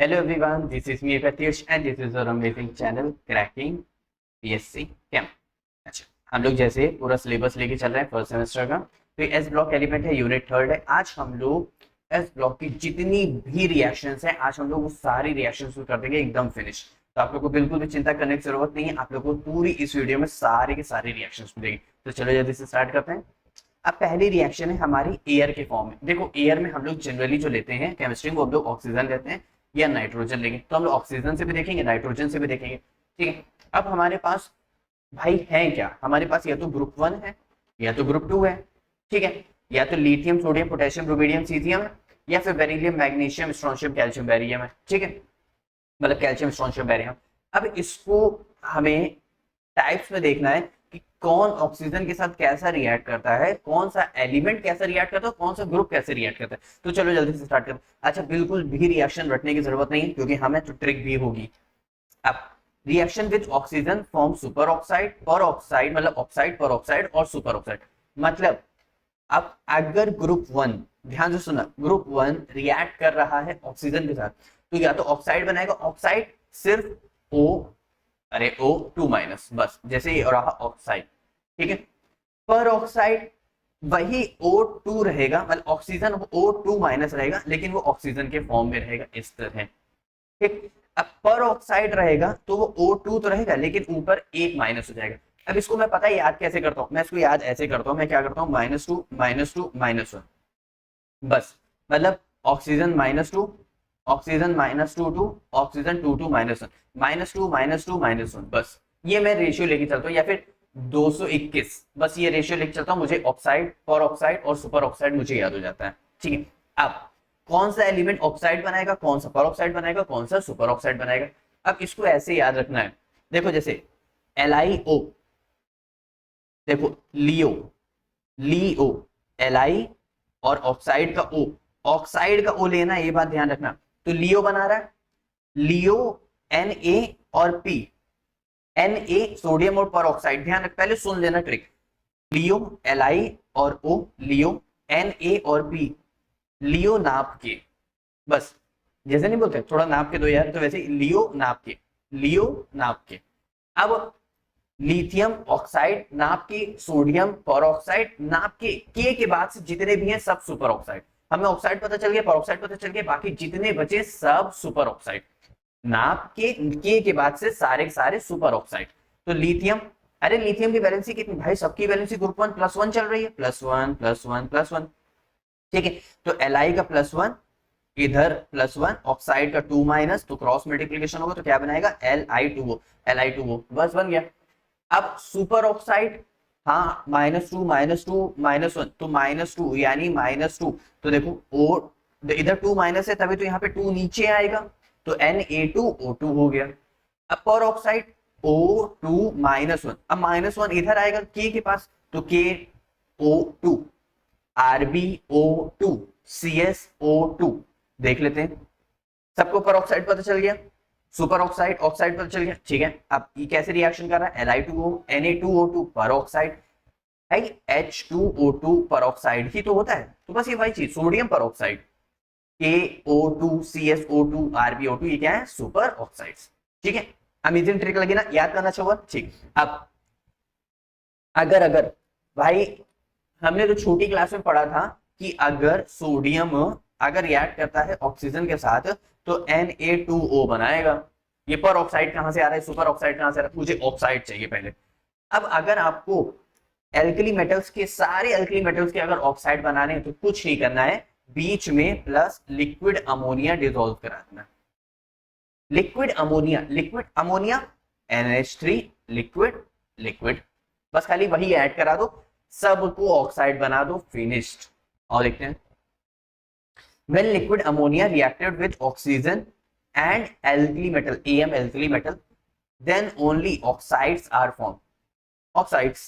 Hello everyone, this is me Pratish and this is our amazing channel Cracking PSC Chem। अच्छा, हम लोग जैसे पूरा सिलेबस लेके चल रहे हैं फर्स्ट सेमेस्टर का। तो एस ब्लॉक एलिमेंट है, यूनिट थर्ड है। आज हम लोग एस ब्लॉक की जितनी भी रिएक्शंस हैं, आज हम लोग वो सारी रिएक्शंस को कर देंगे एकदम फिनिश। तो आप लोग को बिल्कुल भी चिंता करने की जरूरत नहीं है, आप लोग को पूरी इस वीडियो में सारे के सारे रिएक्शंस मिलेंगे। तो चलो जल्दी से स्टार्ट करते हैं। अब पहली रिएक्शन है हमारी एयर के फॉर्म में। देखो एयर में हम लोग जनरली जो लेते हैं केमिस्ट्री में, वो हम लोग ऑक्सीजन लेते हैं या नाइट्रोजन लेंगे। तो हम लोग ऑक्सीजन से भी देखेंगे, नाइट्रोजन से भी देखेंगे, ठीक है। अब हमारे पास भाई है क्या, हमारे पास या तो ग्रुप 1 है या तो ग्रुप 2 है, ठीक है। या तो lithium, sodium, potassium, rubidium, caesium है, या फिर beryllium, magnesium, strontium, calcium, barium है, ठीक है। मतलब कैल्शियम, स्ट्रोंशियम, बैरियम। अब इसको हमें टाइप्स में देखना है कि कौन ऑक्सीजन के साथ कैसा रिएक्ट करता है, कौन सा एलिमेंट कैसा रिएक्ट करता है, कौन सा ग्रुप कैसे रिएक्ट करता है। तो चलो जल्दी से स्टार्ट करते हैं। अच्छा, बिल्कुल भी रिएक्शन रटने की जरूरत नहीं क्योंकि हमें तो ट्रिक भी होगी। अब reaction with oxygen form super oxide, पर ऑक्साइड मतलब ऑक्साइड, पर ऑक्साइड और सुपर ऑक्साइड। मतलब अब अगर ग्रुप 1, ध्यान से सुना, ग्रुप 1 रिएक्ट कर रहा है ऑक्सीजन के साथ, तो या तो ऑक्साइड बनाएगा, ऑक्साइड सिर्फ O, अरे O2 माइनस, बस जैसे ही रहा ऑक्साइड, ठीक है। पर ऑक्साइड वही O2 रहेगा, मतलब ऑक्सीजन O2 माइनस रहेगा, लेकिन वो ऑक्सीजन के फॉर्म में रहेगा इस तरह, ठीक। अब पर ऑक्साइड रहेगा तो वो O2 तो रहेगा लेकिन ऊपर एक माइनस हो जाएगा। अब इसको मैं पता है याद कैसे करता हूं, मैं इसको याद ऐसे करता हूं, मैं क्या करता हूं, -2 -2 -1, बस। मतलब ऑक्सीजन -2, ऑक्सीजन -2 ऑक्सीजन 2 -1, -2 -2 -1, बस ये मैं रेशियो लेके चलता हूँ। या फिर 221, बस ये रेशियो लेके चलता हूँ, मुझे ऑक्साइड, पर ऑक्साइड और सुपर ऑक्साइड मुझे याद हो जाता है, ठीक है। अब कौन सा एलिमेंट ऑक्साइड बनाएगा, कौन सा पर ऑक्साइड बनाएगा, कौन सा सुपर ऑक्साइड बनाएगा, अब इसको ऐसे याद रखना है। देखो जैसे LiO, देखो लियो, लियो, Li और ऑक्साइड का O, ऑक्साइड का O लेना, ये बात ध्यान रखना। तो लियो बना रहा है, लियो Na और P, Na सोडियम और पर ऑक्साइड, ध्यान रख, पहले सुन लेना ट्रिक। लियो Li और O, लियो Na और P, लियो नाप के, बस जैसे नहीं बोलते थोड़ा नाप के दो यार, तो वैसे लियो नाप के, लियो नाप के। अब लिथियम ऑक्साइड नाप के, सोडियम पर ऑक्साइड नाप के बाद से जितने भी हैं सब सुपर ऑक्साइड। हमें ऑक्साइड पता चल गया, पर ऑक्साइड पता चल गया, बाकी जितने बचे सब सुपर ऑक्साइड। नाप के बाद से सारे सारे सुपर ऑक्साइड। तो लिथियम, अरे लिथियम की वैलेंसी कितनी भाई, सबकी वैलेंसी ग्रुप 1 +1 चल रही है, +1 +1 +1, ठीक है। तो Li का +1, इधर +1, ऑक्साइड का 2 माइनस, तो क्रॉस मल्टीप्लीकेशन होगा तो क्या बनाएगा, Li2O, Li2O, बस बन गया। अब सुपर ऑक्साइड, हाँ -2 -2 -1, तो -2 यानी -2, तो देखो O इधर 2 माइनस है तभी तो यहाँ पे 2 नीचे आएगा, तो Na2O2 हो गया। अब पर ऑक्साइड O2 -1, अब -1 इधर आएगा K के पास, तो KO2, RbO2, CsO2, देख लेते हैं। सबको पर ऑक्साइड पता चल गया, सुपर ऑक्साइड, ऑक्साइड पता चल गया, ठीक है। अब ये कैसे रिएक्शन कर रहा है, Li2O, Na2O2 पर ऑक्साइड, भाई H2O2 पर ऑक्साइड ही तो होता है, तो बस ये वही चीज, सोडियम पर ऑक्साइड, KO2, CsO2, RbO2, ये क्या है, सुपर ऑक्साइड्स, ठीक है। अमेजिंग ट्रिक लगी ना, याद करना चाहिए, ठीक। अब अगर भाई हमने तो छोटी क्लास में पढ़ा था कि अगर सोडियम अगर रिएक्ट करता है ऑक्सीजन के साथ तो Na2O बनाएगा। ये पर ऑक्साइड कहां से आ रहा है, सुपर ऑक्साइड कहां से आ रहा है, मुझे ऑक्साइड चाहिए पहले। अब अगर आपको एल्कली मेटल्स के, सारे एल्कली मेटल्स के अगर ऑक्साइड बनाने हैं तो कुछ नहीं करना है, बीच में प्लस लिक्विड अमोनिया डिसॉल्व करा देना। Liquid ammonia NH3, liquid liquid, बस खाली वही ऐड करा दो, सबको ऑक्साइड बना दो, फिनिश्ड। और देखते हैं, when liquid ammonia reacted with oxygen and alkali metal, Am alkali metal, then only oxides are formed, oxides,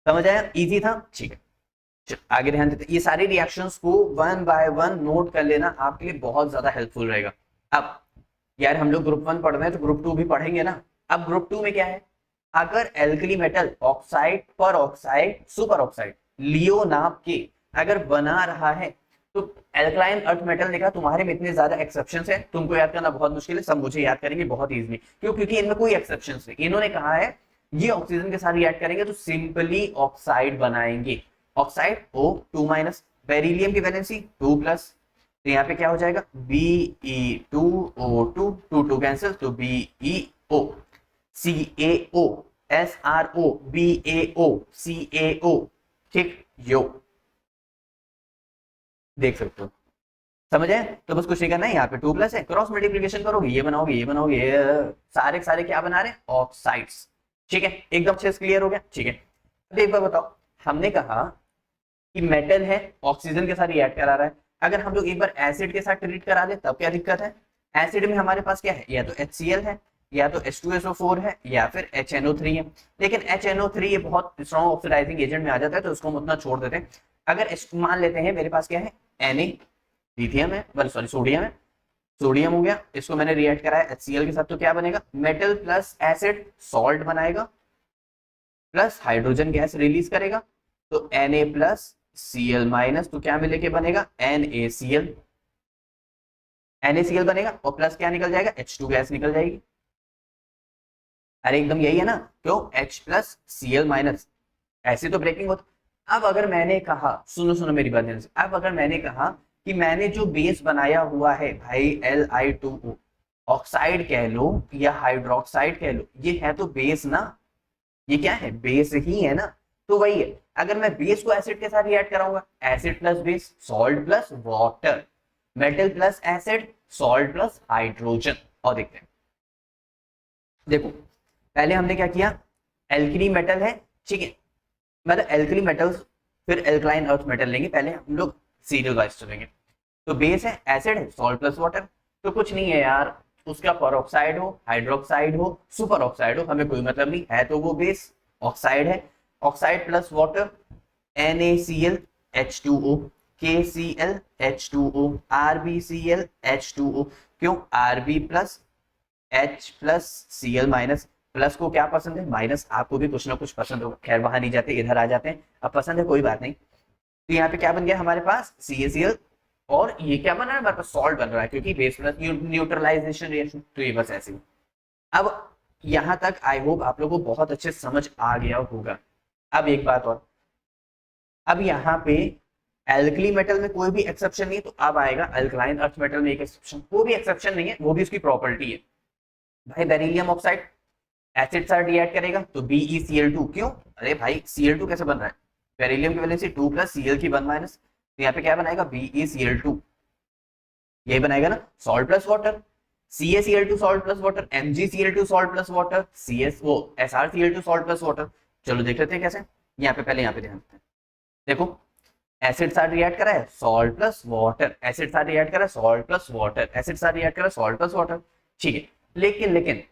समझ आया, इजी था, ठीक है। आगे ध्यान देते, ये सारी रिएक्शंस को 1 बाय 1 नोट कर लेना, आपके लिए बहुत ज्यादा हेल्पफुल रहेगा। अब यार हम लोग ग्रुप 1 पढ़ रहे हैं तो ग्रुप 2 भी पढ़ेंगे ना। अब ग्रुप 2 में क्या है, अगर एल्कली मेटल ऑक्साइड, पर ऑक्साइड, सुपर ऑक्साइड, लियो नाप के अगर बना रहा है तो एल्कलाइन अर्थ मेटल देखा, तुम्हारे में इतने ज्यादा एक्सेप्शंस हैं, तुमको याद करना बहुत मुश्किल है, सब मुझे याद करेंगे बहुत इजीली। क्यों? क्योंकि इनमें कोई एक्सेप्शंस नहीं। इन्होंने कहा है ये ऑक्सीजन के साथ रिएक्ट करेंगे तो सिंपली ऑक्साइड बनाएंगे। ऑक्साइड O2-, बेरिलियम की वैलेंसी 2+, तो यहाँ पे क्या हो जाएगा Be2O2, 2 कैंसिल, तो BeO, CaO, SrO, BaO, CaO, ठीक, यो देख सकते हो। समझ आए? तो बस कुछ नहीं करना है, यहाँ पे 2+ है, क्रॉस मल्टीप्लीकेशन करोगे, ये बनाओगे, ये बनाओगे, ये सारे के सारे क्या बना रहे हैं? ऑक्साइड्स। ठीक है, एकदम अच्छे से क्लियर हो गया। ठीक है, अब एक बार बताओ, हमने कहा कि मेटल है, ऑक्सीजन के साथ रिएक्ट करा रहा है, अगर हम लोग एक बार एसिड के साथ ट्रीट करा दे तब क्या दिक्कत है? एसिड में हमारे पास क्या है? या तो HCl है, या तो H2SO4 है, या फिर HNO3 है। लेकिन HNO3 ये बहुत स्ट्रॉन्ग ऑक्सीडाइजिंग एजेंट में आ जाता है, तो उसको हम उतना छोड़ देते हैं। अगर मान लेते हैं मेरे पास क्या है? Na, लिथियम है, सॉरी सोडियम है, सोडियम हो गया, इसको मैंने रिएक्ट कराया HCl के साथ, तो क्या बनेगा? मेटल प्लस एसिड सॉल्ट बनाएगा, प्लस हाइड्रोजन गैस रिलीज करेगा, तो Na प्लस Cl-, तो क्या मिलेके बनेगा? NaCl, NaCl बनेगा, और प्लस क्या निकल जाएगा? H2 गैस निकल जाएगी। अरे एकदम यही है ना, क्यों? H प्लस Cl-, ऐसे तो ब्रेकिंग होता। अब अगर मैंने कहा, सुनो सुनो मेरी बात ध्यान से, अब अगर मैंने कहा कि मैंने जो बेस बनाया हुआ है भाई Li2O, ऑक्साइड कह लो या हाइड्रोक्साइड कह लो, ये है तो बेस ना, ये क्या है? बेस ही है ना। तो वही है, अगर मैं बेस को एसिड के साथ रिएक्ट कराऊंगा, acid plus base, salt plus water, metal plus acid, salt plus hydrogen. और देखते हैं, देखो पहले हमने क्या किया? एल्कली मेटल है, ठीक है, मतलब एल्कली मेटल्स, फिर एल्कलाइन अर्थ मेटल लेंगे, पहले हम लोग सीरियल वाइज चलेंगे। तो बेस है, एसिड है, सॉल्ट प्लस वाटर, तो कुछ नहीं है यार, उसका परऑक्साइड हो, हाइड्रोक्साइड हो, सुपर ऑक्साइड हो, हमें कोई मतलब नहीं है, तो वो बेस ऑक्साइड है। Oxide plus water, NaCl H2O, KCl H2O, RbCl H2O, क्यों? Rb plus H plus Cl-, plus को क्या पसंद है? माइनस। आपको भी कुछ ना कुछ पसंद होगा, खैर वहां नहीं जाते, इधर आ जाते हैं। अब पसंद है कोई बात नहीं, तो यहाँ पे क्या बन गया हमारे पास? CaCl, और ये क्या बन रहा है हमारे पास? सॉल्ट बन रहा है, क्योंकि बेस प्लस न्यूट्रलाइजेशन रिएक्शन। तो ये बस ऐसे ही। अब यहां तक आई होप आप लोगों को बहुत अच्छे समझ आ गया होगा। अब एक बात और, अब यहाँ पे एल्कली मेटल में कोई भी एक्सेप्शन नहीं है, तो अब आएगा अल्कलाइन अर्थ मेटल में एक एक्सेप्शन, वो भी एक्सेप्शन नहीं है, वो भी उसकी प्रॉपर्टी है। भाई बेरिलियम ऑक्साइड एसिड साथ रिएक्ट करेगा तो BeCl2, क्यों? अरे भाई Cl2 कैसे बन रहा है? बेरिलियम की वैलेंसी 2+ Cl की 1-, तो यहाँ पे क्या बनाएगा? BeCl2, यही बनाएगा ना, salt plus water, CaCl2 salt plus water, MgCl2 salt plus water, SrCl2 salt plus water. चलो देख लेते हैं कैसे। यहाँ पे पहले यहाँ पे ध्यान देते हैं, देखो एसिड साथ रिएक्ट करा है, सॉल्ट प्लस वाटर, एसिड साथ रिएक्ट करा है, सॉल्ट प्लस वाटर, एसिड साथ रिएक्ट करा है, सॉल्ट प्लस वाटर, ठीक है। लेकिन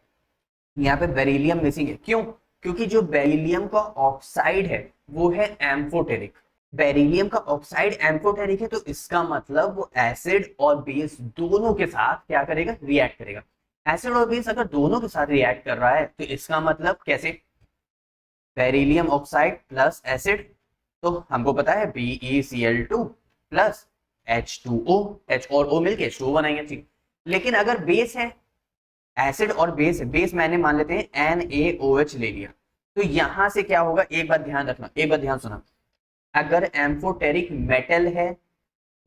यहाँ पे बेरिलियम मिसिंग है, क्यों? क्योंकि जो बेरिलियम का ऑक्साइड है वो है एम्फोटेरिक। बेरिलियम का ऑक्साइड एम्फोटेरिक है, तो इसका मतलब वो एसिड और बेस दोनों के साथ क्या करेगा? रिएक्ट करेगा। एसिड और बेस अगर दोनों के साथ रिएक्ट कर रहा है तो इसका मतलब कैसे? बेरिलियम ऑक्साइड प्लस एसिड, तो हमको पता है BeCl2 प्लस H2O, H और O मिलके H2O बनाएंगे, ठीक। लेकिन अगर बेस है, एसिड और बेस है, बेस मैंने मान लेते हैं NaOH ले लिया, तो यहां से क्या होगा? एक बात ध्यान रखना, एक बात ध्यान सुना, अगर एम्फोटेरिक मेटल है,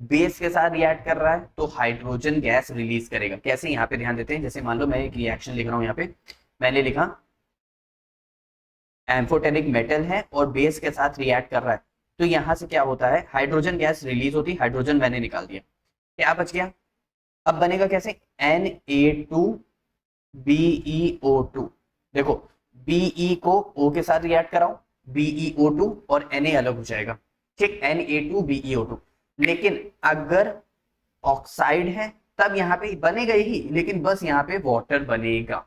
बेस के साथ रिएक्ट कर रहा है, तो हाइड्रोजन गैस रिलीज करेगा। कैसे? यहाँ पे ध्यान देते हैं, जैसे मान लो मैं एक रिएक्शन लिख रहा हूँ, यहाँ पे मैंने लिखा एम्फोटेरिक मेटल है और बेस के साथ रिएक्ट कर रहा है, तो यहां से क्या होता है? हाइड्रोजन गैस रिलीज होती, हाइड्रोजन मैंने निकाल दिया, क्या बच गया? अब बनेगा कैसे? Na2BeO2, देखो Be को O के साथ रिएक्ट कराओ, BeO2 और Na अलग हो जाएगा, ठीक, Na2BeO2। लेकिन अगर ऑक्साइड है तब यहाँ पे बनेगा ही, लेकिन बस यहाँ पे वाटर बनेगा,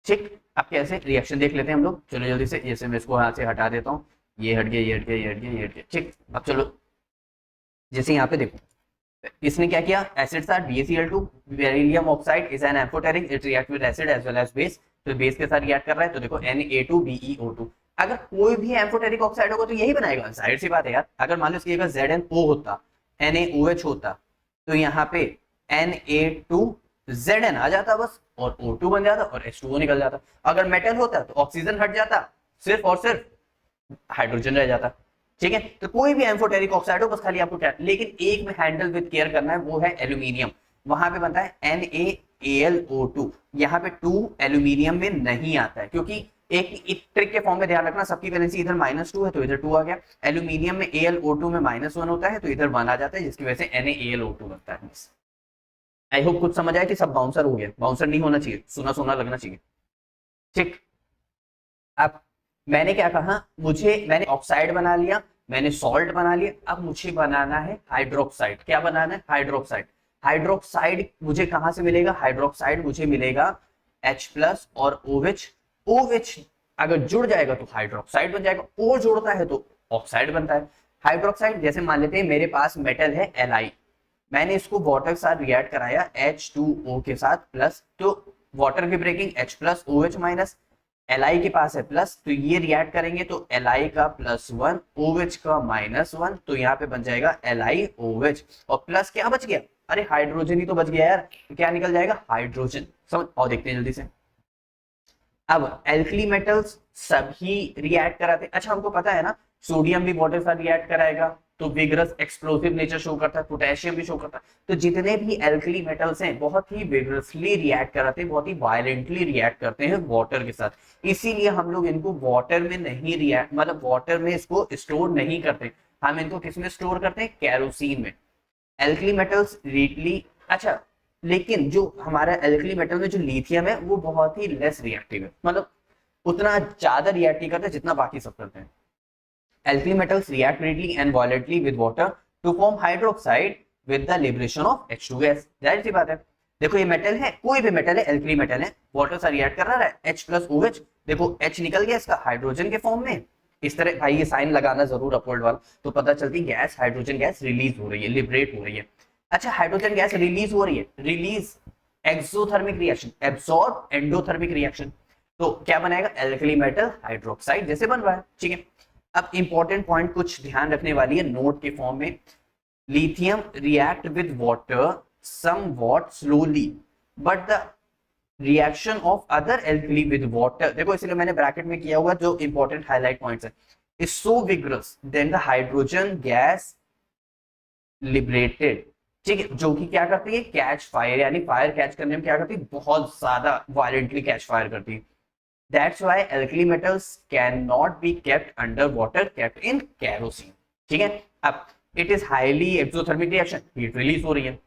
ठीक। अब कैसे रिएक्शन देख लेते हैं हम लोग, चलो जल्दी से, जैसे मैं इसको यहाँ से हटा देता हूँ, ये हट गया, ये हट गया, ये हट गया, ये हट गया, ठीक। अब चलो जैसे यहाँ पे देखो, इसने क्या किया? एसिड साथ BeCl2, beryllium oxide is an amphoteric, it react with acid as well as base, तो बेस के साथ रिएक्ट कर रहा है, तो देखो Na2BeO2। अगर कोई भी एम्फोटेरिक ऑक्साइड होगा तो यही बनाएगा, जाहिर सी बात है यार। अगर मान लो इसकी जगह ZnO होता NaOH होता तो यहाँ पे Na2Zn आ जाता बस, और O2 बन जाता और H2O निकल जाता। अगर मेटल होता तो ऑक्सीजन हट जाता, सिर्फ और सिर्फ हाइड्रोजन रह जाता। ठीक है, तो कोई भी एम्फोटेरिक ऑक्साइड हो, बस खाली आपको क्या, लेकिन एक में हैंडल विद केयर करना है, वो है एल्यूमिनियम। वहां पे बनता है NaAlO2। यहाँ पे 2 एल्यूमिनियम में नहीं आता है, क्योंकि एक ट्रिक के फॉर्म में ध्यान रखना, सबकी वैलेंसी इधर -2 है तो इधर 2 आ गया। एल्यूमिनियम में AlO2 में -1 होता है तो इधर 1 आ जाता है, जिसकी वजह से NaAlO2 बनता है। आई होप कुछ समझ आया कि सब बाउंसर हो गया, बाउंसर नहीं होना चाहिए, सुना सुना लगना चाहिए। ठीक, अब मैंने क्या कहा, मैंने ऑक्साइड बना लिया, मैंने सॉल्ट बना लिया, अब मुझे बनाना है हाइड्रोक्साइड। क्या बनाना है? हाइड्रोक्साइड। हाइड्रोक्साइड मुझे कहां से मिलेगा? हाइड्रोक्साइड मुझे मिलेगा H+ और OH। OH अगर जुड़ जाएगा तो हाइड्रोक्साइड बन जाएगा, O जुड़ता है तो ऑक्साइड बनता है। हाइड्रोक्साइड जैसे मान लेते हैं मेरे पास मेटल है Li, मैंने इसको वाटर के साथ रिएक्ट कराया H2O के साथ प्लस, तो वाटर की ब्रेकिंग H+ OH-, Li के पास है प्लस, तो ये रिएक्ट करेंगे तो Li का +1 OH का -1, तो यहाँ पे बन जाएगा LiOH, और प्लस क्या बच गया? अरे हाइड्रोजन ही तो बच गया यार, तो क्या निकल जाएगा? हाइड्रोजन। समझ और देखते हैं जल्दी से। अब एल्कली मेटल्स सभी रिएक्ट कराते हैं। अच्छा, हमको पता है ना सोडियम भी वाटर के साथ रिएक्ट कराएगा तो विगरस एक्सप्लोसिव नेचर शो करता है, पोटेशियम भी शो करता है। तो जितने भी एल्कली मेटल्स हैं बहुत ही विगरसली रिएक्ट कराते हैं, बहुत ही वायलेंटली रिएक्ट करते हैं वाटर के साथ। इसीलिए हम लोग इनको वाटर में नहीं रिएक्ट, मतलब वाटर में इसको स्टोर नहीं करते, हम इनको किस में स्टोर करते हैं? केरोसिन में। एल्कली मेटल्स रीटली, अच्छा लेकिन जो हमारा एल्कली मेटल में जो लिथियम है वो बहुत ही लेस रिएक्टिव है, मतलब उतना ज्यादा रिएक्ट नहीं करता जितना बाकी सब करते हैं। Alkali metals react readily and violently with water to form hydroxide with the liberation of H2 gas। जाहिर सी बात है, देखो ये मेटल है, कोई भी मेटल है, एल्कली मेटल है, वाटर से रिएक्ट कर रहा है H+ OH, देखो H निकल गया इसका हाइड्रोजन के फॉर्म में। इस तरह भाई ये साइन लगाना जरूर अपवर्ड वाला, तो पता चलती गैस, हाइड्रोजन गैस रिलीज हो रही है, लिबरेट हो रही है। अच्छा, हाइड्रोजन गैस रिलीज हो रही है, release exothermic reaction, absorb endothermic reaction, तो क्या बनाएगा? एल्कली मेटल हाइड्रोक्साइड जैसे बन रहा है। ठीक है, अब इंपॉर्टेंट पॉइंट कुछ ध्यान रखने वाली है नोट के फॉर्म में। Lithium react with water somewhat slowly, but the reaction of other alkali with water, देखो इसलिए मैंने ब्रैकेट में किया हुआ जो इंपॉर्टेंट हाईलाइट पॉइंट्स है, is so vigorous than the hydrogen gas liberated. ठीक है, जो कि क्या करती है? कैच फायर, यानी फायर कैच करने में क्या करती है? बहुत ज्यादा वायलेंटली कैच फायर करती है। That's why alkali metals cannot be kept under water, kept in kerosene। ठीक है, अब it is highly exothermic reaction, heat release हो रही है।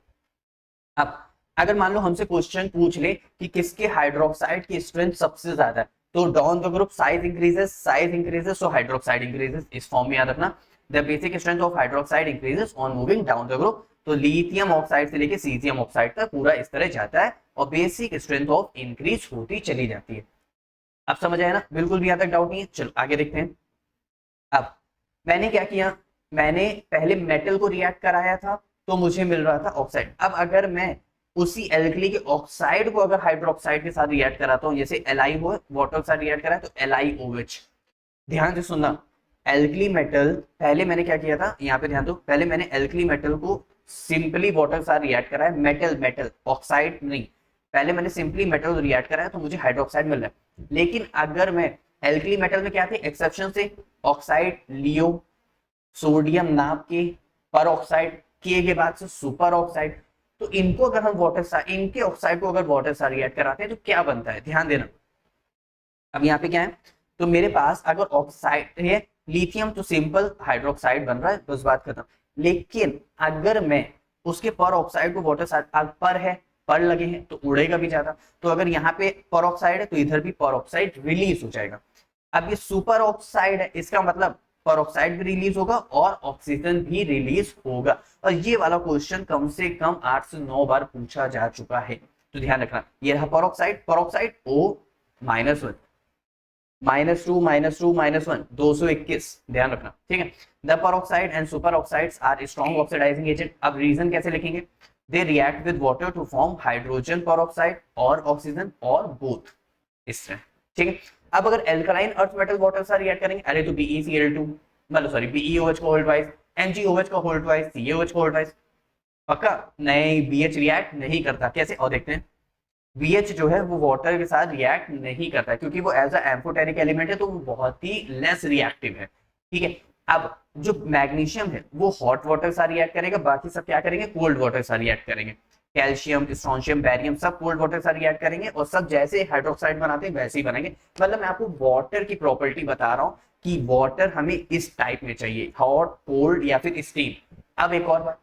अब अगर मान लो हमसे क्वेश्चन पूछ ले कि किसके हाइड्रोक्साइड की स्ट्रेंथ सबसे ज्यादा है, तो down the group size increases so hydroxide increases. इस फॉर्म में याद रखना, the basic strength of hydroxide increases on moving down the group. तो लिथियम ऑक्साइड से लेके सीजियम ऑक्साइड तक पूरा इस तरह जाता है और बेसिक स्ट्रेंथ ऑफ इंक्रीज होती चली जाती है। अब समझ आया ना? बिल्कुल भी यहां तक डाउट नहीं है। चलो आगे देखते हैं। अब मैंने क्या किया, मैंने पहले मेटल को रिएक्ट कराया था तो मुझे मिल रहा था ऑक्साइड। अब अगर मैं उसी एल्कली के ऑक्साइड को अगर हाइड्रोक्साइड के साथ रिएक्ट कराता हूँ, जैसे Li हो वाटर के साथ रिएक्ट करा तो LiOH। ध्यान से सुनना, एल्कली मेटल पहले मैंने क्या किया था, यहाँ पे ध्यान दो, पहले मैंने एल्कली मेटल को सिंपली वाटर के साथ रिएक्ट कराया, मेटल ऑक्साइड नहीं, पहले मैंने सिंपली मेटल रिएक्ट कराया तो मुझे हाइड्रोक्साइड मिल रहा है। लेकिन अगर मैं एल्कली मेटल में क्या थे एक्सेप्शन से, ऑक्साइड लियो, सोडियम नाप के, पर ऑक्साइड के बाद से सुपर ऑक्साइड, तो इनको अगर हम इनके ऑक्साइड को अगर वाटर से रिएक्ट कराते हैं तो क्या बनता है? ध्यान देना। अब यहाँ पे क्या है, तो मेरे पास अगर ऑक्साइड है लिथियम तो सिंपल हाइड्रोक्साइड बन रहा है, बस बात खत्म। लेकिन अगर मैं उसके पर ऑक्साइड को वाटर साथ पर है, पर लगे हैं तो उड़ेगा भी ज्यादा, तो अगर यहाँ पे पर ऑक्साइड है तो इधर भी पर ऑक्साइड रिलीज हो जाएगा। अब ये सुपर ऑक्साइड है, इसका मतलब पर ऑक्साइड भी रिलीज होगा और ऑक्सीजन भी रिलीज होगा। और ये वाला क्वेश्चन कम से कम 8 से 9 बार पूछा जा चुका है, तो ध्यान रखना। ये रहा पर ऑक्साइड O -1 -2 -1 221, ध्यान रखना। ठीक है, the peroxide and superoxides are strong oxidising agent. अब रीजन कैसे लिखेंगे? They react with water to form hydrogen peroxide और ऑक्सीजन और बोथ, इस तरह। ठीक है, अब अगर एल्कलाइन अर्थ मेटल वाटर से रिएक्ट करेंगे, अरे तो BeCl2 मतलब सॉरी BeOH को होल्ड वाइज MgOH का होल ट्वाइस CaOH का होल ट्वाइस। पक्का नहीं, BH रिएक्ट नहीं करता। कैसे, और देखते हैं। BH जो है वो वाटर के साथ रिएक्ट नहीं करता है क्योंकि वो एज अ एम्फोटेरिक एलिमेंट है, तो वो बहुत ही लेस रिएक्टिव है। ठीक है। अब जो मैग्नीशियम है वो हॉट वाटर के साथ रिएक्ट करेगा, बाकी सब क्या करेंगे, कोल्ड वाटर के साथ रिएक्ट करेंगे। कैल्शियम, स्ट्रोंशियम, बैरियम सब कोल्ड वाटर के साथ रिएक्ट करेंगे, और सब जैसे हाइड्रोक्साइड बनाते हैं वैसे ही बनेंगे। मतलब मैं आपको वाटर की प्रॉपर्टी बता रहा हूँ कि वाटर हमें इस टाइप में चाहिए, हॉट, कोल्ड या फिर स्टीम। अब एक और बात,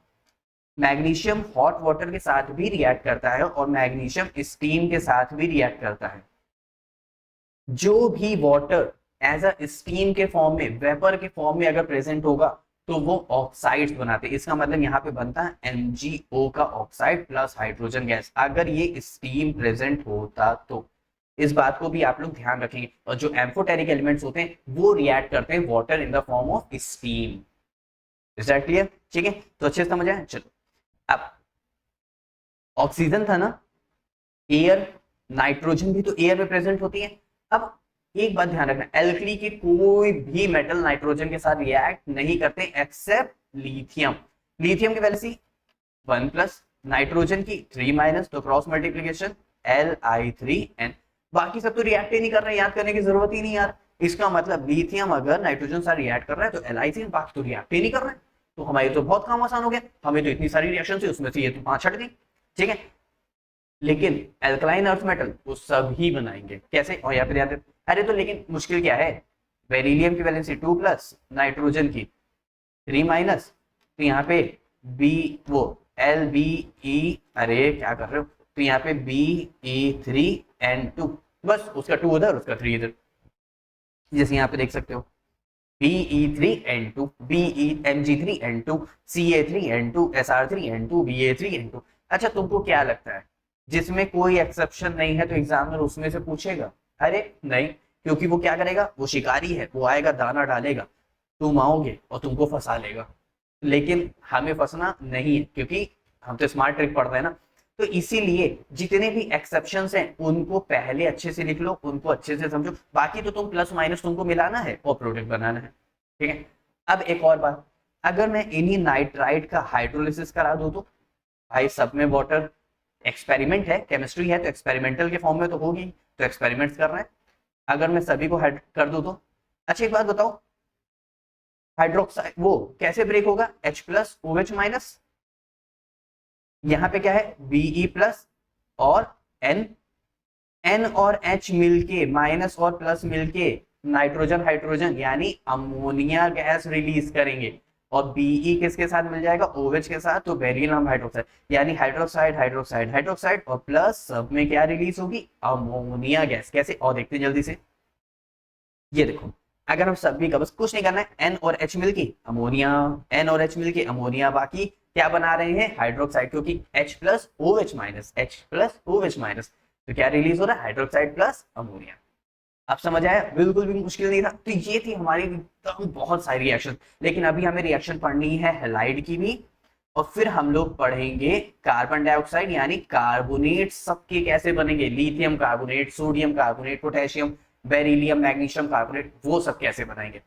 मैग्नीशियम हॉट वाटर के साथ भी रिएक्ट करता है और मैग्नीशियम स्टीम के साथ भी रिएक्ट करता है। जो भी वाटर एज अ स्टीम के फॉर्म में, वेपर के फॉर्म में अगर प्रेजेंट होगा तो वो ऑक्साइड्स बनाते हैं। इसका मतलब यहाँ पे बनता है MgO का ऑक्साइड प्लस हाइड्रोजन गैस, अगर ये स्टीम प्रेजेंट होता तो। इस बात को भी आप लोग ध्यान रखेंगे। और जो एम्फोटेरिक एलिमेंट्स होते हैं वो रिएक्ट करते हैं water in the form of steam. Is that clear? ठीक है, तो अच्छे से समझ आए। चलो, अब ऑक्सीजन था ना, एयर, नाइट्रोजन भी तो एयर में प्रेजेंट होती है। अब एक बात ध्यान रखना, एल्कली के कोई भी मेटल नाइट्रोजन के साथ रिएक्ट नहीं करते एक्सेप्ट लिथियम। लिथियम की वैलेंसी 1 प्लस, नाइट्रोजन की 3 माइनस, तो क्रॉस मल्टीप्लीकेशन Li3n। बाकी सब तो रिएक्ट ही नहीं कर रहे, याद करने की जरूरत ही नहीं यार। इसका मतलब लिथियम अगर नाइट्रोजन से रिएक्ट कर रहा है तो Li3n, बाकी तो रिएक्ट ही नहीं कर रहे हैं। तो हमारी तो बहुत काम आसान हो गया, हमें तो इतनी सारी रिएक्शन थी उसमें से ये तो 5 छट गई। ठीक है, लेकिन एल्कलाइन अर्थ मेटल वो सभी बनाएंगे। कैसे, और यहाँ पे ध्यान दें। अरे तो लेकिन मुश्किल क्या है, बेरिलियम की वैलेंसी 2 प्लस, नाइट्रोजन की 3 माइनस, तो यहाँ पे बी वो LBE, अरे क्या कर रहे हो, तो यहाँ पे Be3N2, बस उसका 2 उधर उसका 3 इधर, जैसे यहाँ पे देख सकते हो Be3N2, Mg3N2, Ca3N2, Sr3N2, Ba3N2। अच्छा, तुमको क्या लगता है जिसमें कोई एक्सेप्शन नहीं है तो एग्जामिनर उसमें से पूछेगा? अरे नहीं, क्योंकि वो क्या करेगा, वो शिकारी है, वो आएगा दाना डालेगा, तुम आओगे और तुमको फंसा लेगा। लेकिन हमें फंसना नहीं है क्योंकि हम तो स्मार्ट ट्रिक पढ़ रहे हैं ना। तो इसीलिए जितने भी एक्सेप्शंस हैं उनको पहले अच्छे से लिख लो, उनको अच्छे से समझो, बाकी तो तुम प्लस माइनस तुमको मिलाना है और प्रोडक्ट बनाना है। ठीक है। अब एक और बात, अगर मैं इन्हीं नाइट्राइट का हाइड्रोलिसिस करा दूं तो भाई सब में वाटर, एक्सपेरिमेंट है, केमिस्ट्री है, तो एक्सपेरिमेंटल के फॉर्म में तो होगी, तो एक्सपेरिमेंट्स कर रहे हैं। अगर मैं सभी को हाइड कर दूं तो, अच्छा एक बात बताओ, हाइड्रोक्साइड वो कैसे ब्रेक होगा, H प्लस OH माइनस, यहाँ पे क्या है Be प्लस और N और H मिलके, माइनस और प्लस मिलके नाइट्रोजन हाइड्रोजन यानी अमोनिया गैस रिलीज करेंगे, और Be किसके साथ मिल जाएगा, OH के साथ, तो बेरिलियम हाइड्रोक्साइड, यानी हाइड्रोक्साइड हाइड्रोक्साइड हाइड्रोक्साइड, और प्लस सब में क्या रिलीज होगी, अमोनिया गैस। कैसे, और देखते हैं जल्दी से। ये देखो, अगर हम सभी का बस कुछ नहीं करना है, N और H मिलके अमोनिया, N और H मिलके अमोनिया, बाकी क्या बना रहे हैं, हाइड्रोक्साइड, क्योंकि H plus OH minus, H plus OH minus, तो क्या रिलीज हो रहा है, हाइड्रोक्साइड प्लस अमोनिया। अब समझ आया, बिल्कुल भी मुश्किल नहीं था। तो ये थी हमारी एकदम बहुत सारी रिएक्शन। लेकिन अभी हमें रिएक्शन पढ़नी है हैलाइड की भी, और फिर हम लोग पढ़ेंगे कार्बन डाइऑक्साइड यानी कार्बोनेट सबके कैसे बनेंगे, lithium carbonate, sodium carbonate, potassium, beryllium, magnesium carbonate, वो सब कैसे बनाएंगे।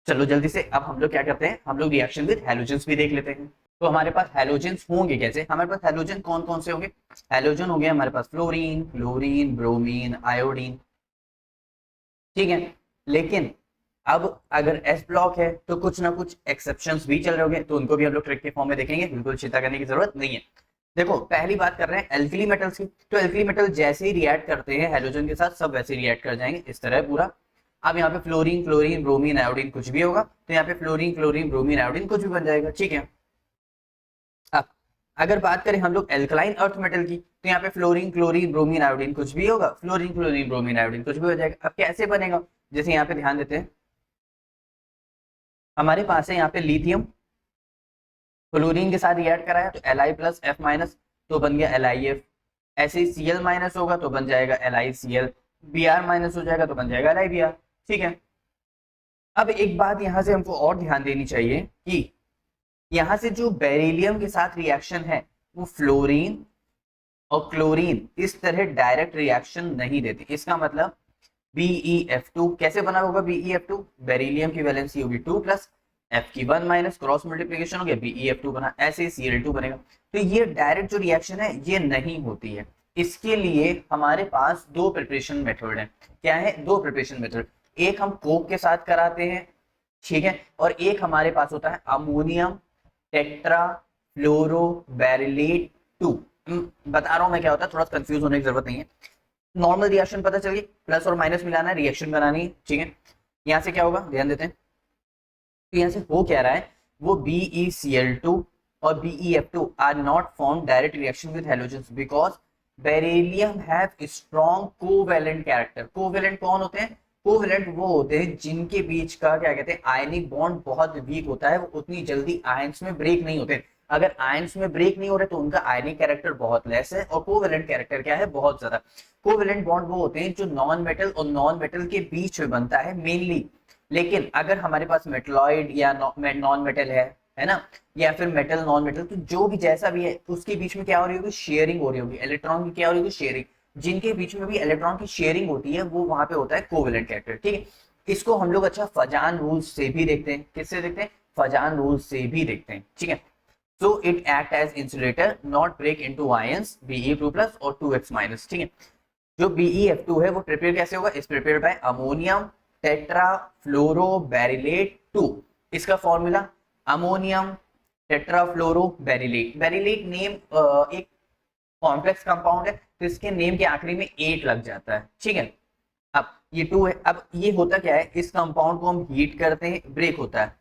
चलो जल्दी से अब हम लोग क्या करते हैं, हम लोग रिएक्शन विद हैलोजेंस भी देख लेते हैं। तो हमारे पास हैलोजेंस होंगे कैसे, हमारे पास हैलोजन कौन कौन से होंगे, हैलोजन हो गया हमारे पास फ्लोरीन, क्लोरीन, ब्रोमीन, आयोडीन। ठीक है, लेकिन अब अगर एस ब्लॉक है तो कुछ ना कुछ एक्सेप्शंस भी चल रहे होंगे, तो उनको भी हम लोग ट्रिक के फॉर्म में देखेंगे, बिल्कुल चिंता करने की जरूरत नहीं है। देखो पहली बात कर रहे हैं एल्कली मेटल्स की, तो एल्कली मेटल जैसे ही रिएक्ट करते हैं हैलोजन के साथ सब वैसे रिएक्ट कर जाएंगे इस तरह पूरा। अब यहाँ पे फ्लोरीन क्लोरीन ब्रोमीन आयोडीन कुछ भी होगा, तो यहाँ पे फ्लोरीन क्लोरीन ब्रोमीन आयोडीन कुछ भी बन जाएगा। ठीक है, अब अगर बात करें हम लोग एल्कलाइन अर्थ मेटल की, तो यहाँ पे फ्लोरीन क्लोरीन ब्रोमीन आयोडीन कुछ भी होगा, फ्लोरीन क्लोरीन ब्रोमीन आयोडीन कुछ भी हो जाएगा। अब कैसे बनेगा, जैसे यहाँ पे ध्यान देते हैं, हमारे पास है यहाँ पे लिथियम क्लोरीन के साथ रिएक्ट करा है तो Li प्लस F माइनस, तो बन गया LiF। ऐसे ही Cl माइनस होगा तो बन जाएगा LiCl, Br माइनस हो जाएगा तो बन जाएगा LiBr। ठीक है, अब एक बात यहाँ से हमको और ध्यान देनी चाहिए कि यहाँ से जो बेरिलियम के साथ रिएक्शन है वो फ्लोरीन और क्लोरीन इस तरह डायरेक्ट रिएक्शन नहीं देते। इसका मतलब BeF2 कैसे बना होगा, BeF2 बेरिलियम की वैलेंसी होगी 2 प्लस, एफ की 1 माइनस क्रॉस मल्टीप्लीकेशन हो गया BeF2 बना, ऐसे ही Cl2 बनेगा। तो ये डायरेक्ट जो रिएक्शन है ये नहीं होती है, इसके लिए हमारे पास दो प्रिपरेशन मेथड है। क्या है? दो प्रिपरेशन मेथड, एक हम कोक के साथ कराते हैं, ठीक है, और एक हमारे पास होता है अमोनियम टेट्रा फ्लोरो बेरिलेट 2। बता रहा हूं मैं क्या होता है, थोड़ा कंफ्यूज होने की जरूरत नहीं है। नॉर्मल रिएक्शन पता चल गई, प्लस और माइनस मिलाना है, रिएक्शन बनानी है, ठीक है। यहाँ से क्या होगा ध्यान देते हैं, तो यहाँ से हो क्या रहा है, वो BeCl2 और BeF2 are not form direct reaction with halogens because beryllium have strong covalent character. Covalent कौन होते हैं? कोवेलेंट वो होते हैं जिनके बीच का क्या कहते हैं आयनिक बॉन्ड बहुत वीक होता है, वो उतनी जल्दी आयंस में ब्रेक नहीं होते। अगर आयंस में ब्रेक नहीं हो रहे तो उनका आयनिक कैरेक्टर बहुत लेस है, और कोवेलेंट कैरेक्टर क्या है? बहुत ज्यादा। कोवेलेंट बॉन्ड वो होते हैं जो नॉन मेटल और नॉन मेटल के बीच में बनता है मेनली। लेकिन अगर हमारे पास मेटलॉइड या नॉन मेटल है ना, या फिर मेटल नॉन मेटल, तो जो भी जैसा भी है उसके बीच में क्या हो रही होगी? शेयरिंग हो रही होगी, इलेक्ट्रॉन की क्या हो रही होगी? शेयरिंग। जिनके बीच में भी इलेक्ट्रॉन की शेयरिंग होती है वो वहां पे होता है कोवेलेंट कैरेक्टर, ठीक है। इसको हम लोग अच्छा फजान रूल्स से भी देखते हैं। किससे देखते हैं? फजान रूल्स से भी देखते हैं, ठीक है। So it act as insulator, not break into ions Be2 plus और 2x minus, ठीक है। जो BeF2 है वो प्रिपेयर कैसे होगा? इस prepare by ammonium tetra fluoro beryllate 2। इसका फॉर्मूला अमोनियम टेट्रा फ्लोरो बेरिलेट। बेरिलेट नेम एक कॉम्प्लेक्स कंपाउंड है, तो इसके नेम के आखिरी में 8 लग जाता है, ठीक है। अब ये 2 है, अब ये होता क्या है, इस कंपाउंड को हम हीट करते हैं, ब्रेक होता है।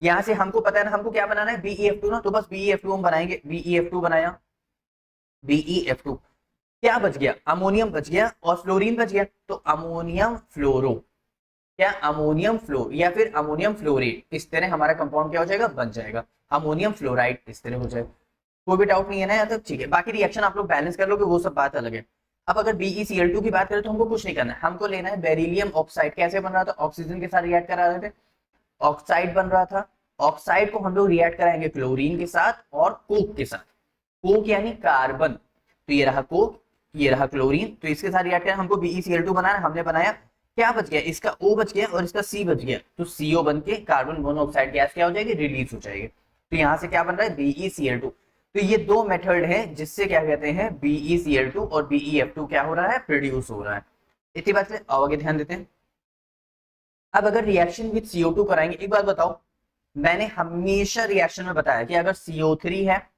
यहां से हमको पता है ना हमको क्या बनाना है? BeF2 ना, तो बस BeF2 हम बनाएंगे। BeF2 बनाया, BeF2 क्या बच गया? अमोनियम बच गया और फ्लोरीन बच गया, तो अमोनियम फ्लोरो, क्या अमोनियम फ्लोर या फिर अमोनियम फ्लोरेट, इस तरह हमारा कंपाउंड क्या हो जाएगा? बन जाएगा अमोनियम फ्लोराइड, इस तरह हो जाएगा। कोई भी डाउट नहीं है ना यहाँ तक? ठीक है, बाकी रिएक्शन आप लोग बैलेंस कर लोगे, वो सब बात अलग है। अब अगर BeCl2 की बात करें तो हमको कुछ नहीं करना है, हमको लेना है बेरिलियम ऑक्साइड। कैसे बन रहा था? ऑक्सीजन के साथ रिएक्ट करा रहे थे, ऑक्साइड बन रहा था। ऑक्साइड को हम लोग रिएक्ट कराएंगे क्लोरीन के साथ और कोक के साथ। कोक यानी कार्बन, तो ये रहा कोक, ये रहा क्लोरीन, तो इसके साथ रिएक्ट करें। हमको BeCl2 बनाना, हमने बनाया, क्या बच गया? इसका O बच गया और इसका C बच गया, तो CO बन के कार्बन मोनोऑक्साइड गैस क्या हो जाएगी? रिलीज हो जाएगी। तो यहाँ से क्या बन रहा है? BeCl2। तो ये दो मेथड है जिससे क्या कहते हैं BeCl2 और BeF2 क्या हो रहा है? प्रोड्यूस हो रहा है। इतनी बात से आगे ध्यान देते हैं। अब अगर रिएक्शन विद CO2 कराएंगे, एक बात बताओ, मैंने हमेशा रिएक्शन में बताया कि अगर CO3 है,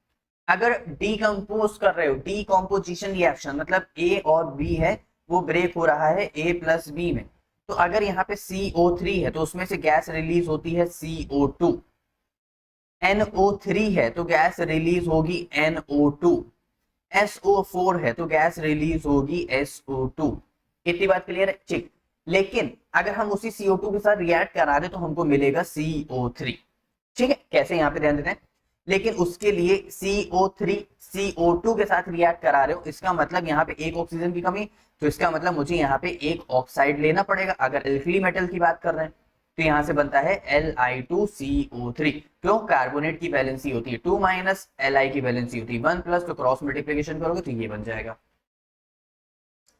अगर डीकम्पोज कर रहे हो, डीकम्पोजिशन रिएक्शन मतलब A और B है वो ब्रेक हो रहा है A प्लस B में, तो अगर यहाँ पे CO3 है तो उसमें से गैस रिलीज होती है CO2। NO3 है तो गैस रिलीज होगी NO2। SO4 है तो गैस रिलीज होगी SO2। इतनी बात क्लियर है? ठीक। लेकिन अगर हम उसी CO2 के साथ रिएक्ट करा दे तो हमको मिलेगा CO3, ठीक है। कैसे? यहाँ पे ध्यान देते हैं। लेकिन उसके लिए CO3 CO2 के साथ रिएक्ट करा रहे हो, इसका मतलब यहाँ पे एक ऑक्सीजन की कमी, तो इसका मतलब मुझे यहाँ पे एक ऑक्साइड लेना पड़ेगा। अगर एल्कली मेटल की बात कर रहे हैं तो यहाँ से बनता है Li2CO3। क्यों? कार्बोनेट की वैलेंसी होती है 2 माइनस, Li की वैलेंसी होती है 1 प्लस, तो क्रॉस मल्टीप्लिकेशन करोगे तो ये बन जाएगा।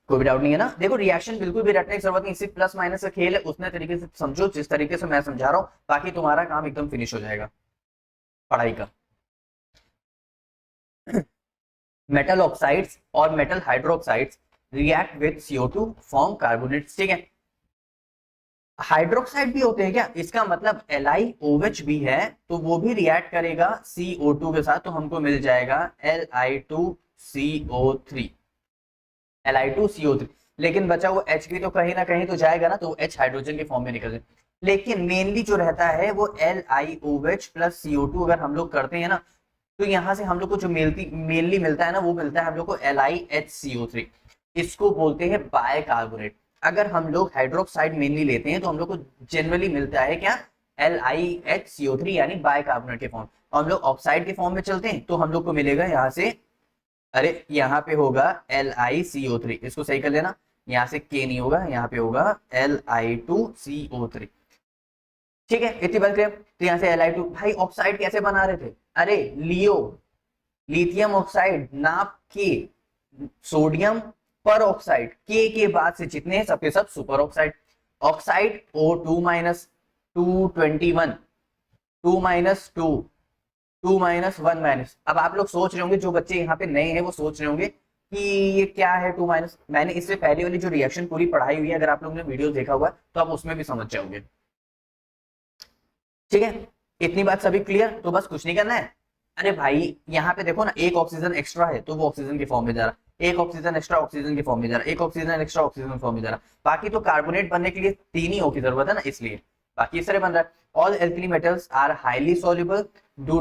कोई भी डाउट नहीं है ना? देखो रिएक्शन बिल्कुल भी रटने की जरूरत नहीं, सिर्फ प्लस माइनस का खेल है, उतने तरीके से समझो जिस तरीके से मैं समझा रहा हूँ, बाकी तुम्हारा काम एकदम फिनिश हो जाएगा पढ़ाई का। मेटल ऑक्साइड्स और metal hydroxides react with CO2 form carbonates, ठीक है। हाइड्रोक्साइड भी होते हैं क्या? इसका मतलब LiOH भी है तो वो भी रिएक्ट करेगा CO2 के साथ, तो हमको मिल जाएगा Li2CO3, Li2CO3। लेकिन बचा वो H भी तो कहीं ना कहीं तो जाएगा ना, तो H हाइड्रोजन के फॉर्म में निकल जाए। लेकिन मेनली जो रहता है वो LiOH प्लस CO2 अगर हम लोग करते हैं ना, तो यहाँ से हम लोग को जो मेनली मिलता है ना, वो मिलता है हम लोग को LiHCO3। इसको बोलते हैं बायकार्बोनेट। अगर हम लोग हाइड्रोक्साइड मेनली लेते हैं तो हम लोग को जनरली मिलता है क्या? LiHCO3 यानी बायकार्बोनेट के फॉर्म। और हम लोग ऑक्साइड के फॉर्म में चलते हैं तो हम लोग को मिलेगा यहाँ से, अरे यहाँ पे होगा LiCO3, इसको सही कर लेना, यहाँ से K नहीं होगा, यहाँ पे होगा Li2CO3, ठीक है। इतनी बात करें तो यहाँ से Li2। भाई ऑक्साइड कैसे बना रहे थे? अरे लियो, लिथियम ऑक्साइड नाप के, सोडियम पर ऑक्साइड, के बाद से जितने हैं सबके सब super oxide. Oxide O2 minus 221, 2 minus 2, 2 minus 1 minus. अब आप लोग सोच रहे होंगे, जो बच्चे यहाँ पे नए हैं वो सोच रहे होंगे कि ये क्या है 2 माइनस। मैंने इससे पहले वाली जो रिएक्शन पूरी पढ़ाई हुई है, अगर आप लोगों ने वीडियो देखा हुआ तो आप उसमें भी समझ जाओगे। ठीक है, इतनी बात सभी क्लियर? तो बस कुछ नहीं करना है। अरे भाई यहाँ पे देखो ना, एक ऑक्सीजन एक्स्ट्रा है तो वो ऑक्सीजन के फॉर्म में जा रहा, एक ऑक्सीजन एक्स्ट्रा ऑक्सीजन के फॉर्म में जा रहा, एक ऑक्सीजन एक्स्ट्रा ऑक्सीजन के फॉर्म में जा रहा। बाकी तो कार्बोनेट बनने के लिए 3 ही O की जरूरत है ना, इसलिए बाकी इस तरह बन रहा है। All alkali metals are highly soluble, do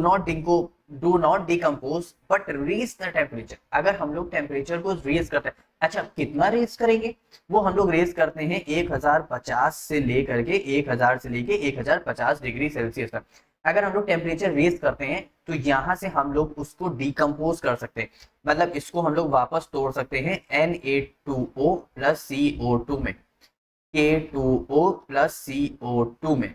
not decompose but reach the temperature. अगर हम लोग टेम्परेचर को रेज करते हैं, अच्छा कितना रेज करेंगे, वो हम लोग रेज करते हैं 1050 से लेकर के 1000 से लेके 1050 डिग्री सेल्सियस तक। अगर हम लोग टेम्परेचर रेज करते हैं तो यहां से हम लोग उसको डिकम्पोज कर सकते हैं, मतलब इसको हम लोग वापस तोड़ सकते हैं Na2O प्लस CO2 में, K2O प्लस CO2 में।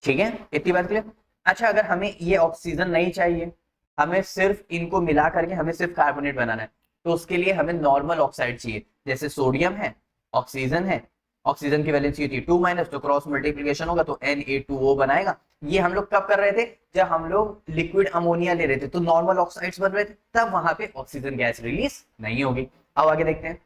ठीक है, इतनी बात क्लियर? अच्छा अगर हमें ये ऑक्सीजन नहीं चाहिए, हमें सिर्फ इनको मिला करके हमें सिर्फ कार्बोनेट बनाना है, तो उसके लिए हमें नॉर्मल ऑक्साइड चाहिए। जैसे सोडियम है, ऑक्सीजन है, ऑक्सीजन की वैलेंसी होती है 2 माइनस, तो क्रॉस मल्टीप्लिकेशन होगा तो Na2O बनाएगा। ये हम लोग कब कर रहे थे, जब हम लोग लिक्विड अमोनिया ले रहे थे तो नॉर्मल ऑक्साइड्स बन रहे थे, तब वहां पे ऑक्सीजन गैस रिलीज नहीं होगी। अब आगे देखते हैं।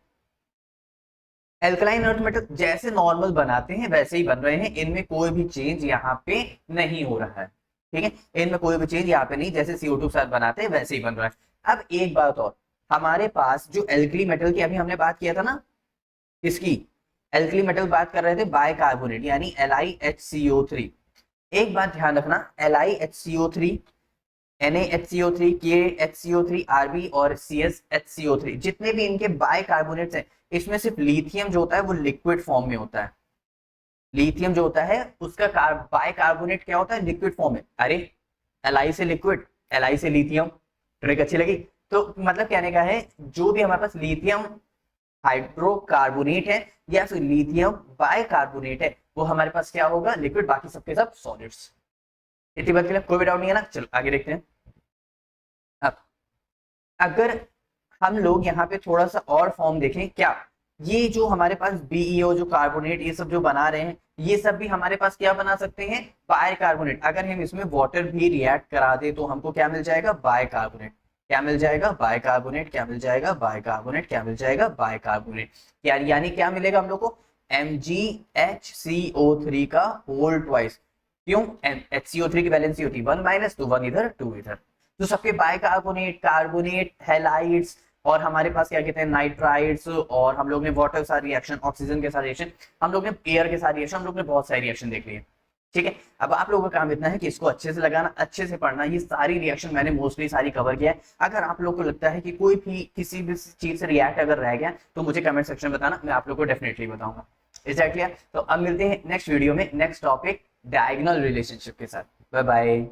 एल्कलाइन अर्थ मेटल जैसे नॉर्मल बनाते हैं वैसे ही बन रहे हैं, इनमें कोई भी चेंज यहाँ पे नहीं हो रहा है। ठीक है, इनमें कोई भी चेंज यहाँ पे नहीं, जैसे CO2 के साथ बनाते हैं वैसे ही बन रहा है। अब एक बात और, हमारे पास जो एल्कली मेटल की अभी हमने बात किया था ना, इसकी एल्कली मेटल बात कर रहे थे बाइकार्बोनेट यानी LiHCO3। एक बात ध्यान रखना, LiHCO3, NaHCO3, KHCO3, Rb और CsHCO3 जितने भी इनके बाइकार्बोनेट्स हैं, इसमें सिर्फ लिथियम जो होता है वो लिक्विड फॉर्म में होता है। लिथियम जो होता है उसका बाइकार्बोनेट क्या होता है, लिक्विड फॉर्म में। अरे Li से लिक्विड, Li से लिथियम, ट्रिक अच्छी लगी? तो मतलब कहने का है, जो भी हमारे पास लिथियम हाइड्रोकार्बोनेट है या फिर लिथियम बाइकार्बोनेट है, वो हमारे पास क्या होगा, लिक्विड, बाकी सबके सब सॉलिड्स। इतनी बात के लिए कोई भी डाउट नहीं है ना? चलो आगे देखते हैं। अब अगर हम लोग यहाँ पे थोड़ा सा और फॉर्म देखें, क्या ये जो हमारे पास BeO जो कार्बोनेट ये सब जो बना रहे हैं, ये सब भी हमारे पास क्या बना सकते हैं, बाइकार्बोनेट। अगर हम इसमें वाटर भी रिएक्ट करा दे तो हमको क्या मिल जाएगा, बाइकार्बोनेट। क्या मिल जाएगा, बाइकार्बोनेट। क्या मिल जाएगा, बाइकार्बोनेट। क्या मिल जाएगा, बाइकार्बोनेट। यानी क्या मिलेगा हम लोग को, MgHCO3 का होल ट्वाइस। क्यों, HCO3 की वैलेंसी होती है 1 माइनस, तो 1 इधर 2 इधर, तो सबके बाइकार्बोनेट, कार्बोनेट, हैलाइड्स और हमारे पास क्या कहते हैं नाइट्राइड्स, और हम लोग ने वाटर के साथ रिएक्शन, ऑक्सीजन के साथ रिएक्शन, हम लोग ने एयर के साथ रिएक्शन, हम लोग ने बहुत सारी रिएक्शन देख ली है। ठीक है, अब आप लोगों का काम इतना है कि इसको अच्छे से लगाना, अच्छे से पढ़ना। ये सारी रिएक्शन मैंने मोस्टली सारी कवर किया है। अगर आप लोग को लगता है कि कोई भी किसी भी चीज से रिएक्ट अगर रह गया तो मुझे कमेंट सेक्शन में बताना, मैं आप लोग को डेफिनेटली बताऊंगा। Is that clear? तो अब मिलते हैं नेक्स्ट वीडियो में नेक्स्ट टॉपिक डायगोनल रिलेशनशिप के साथ। Bye bye.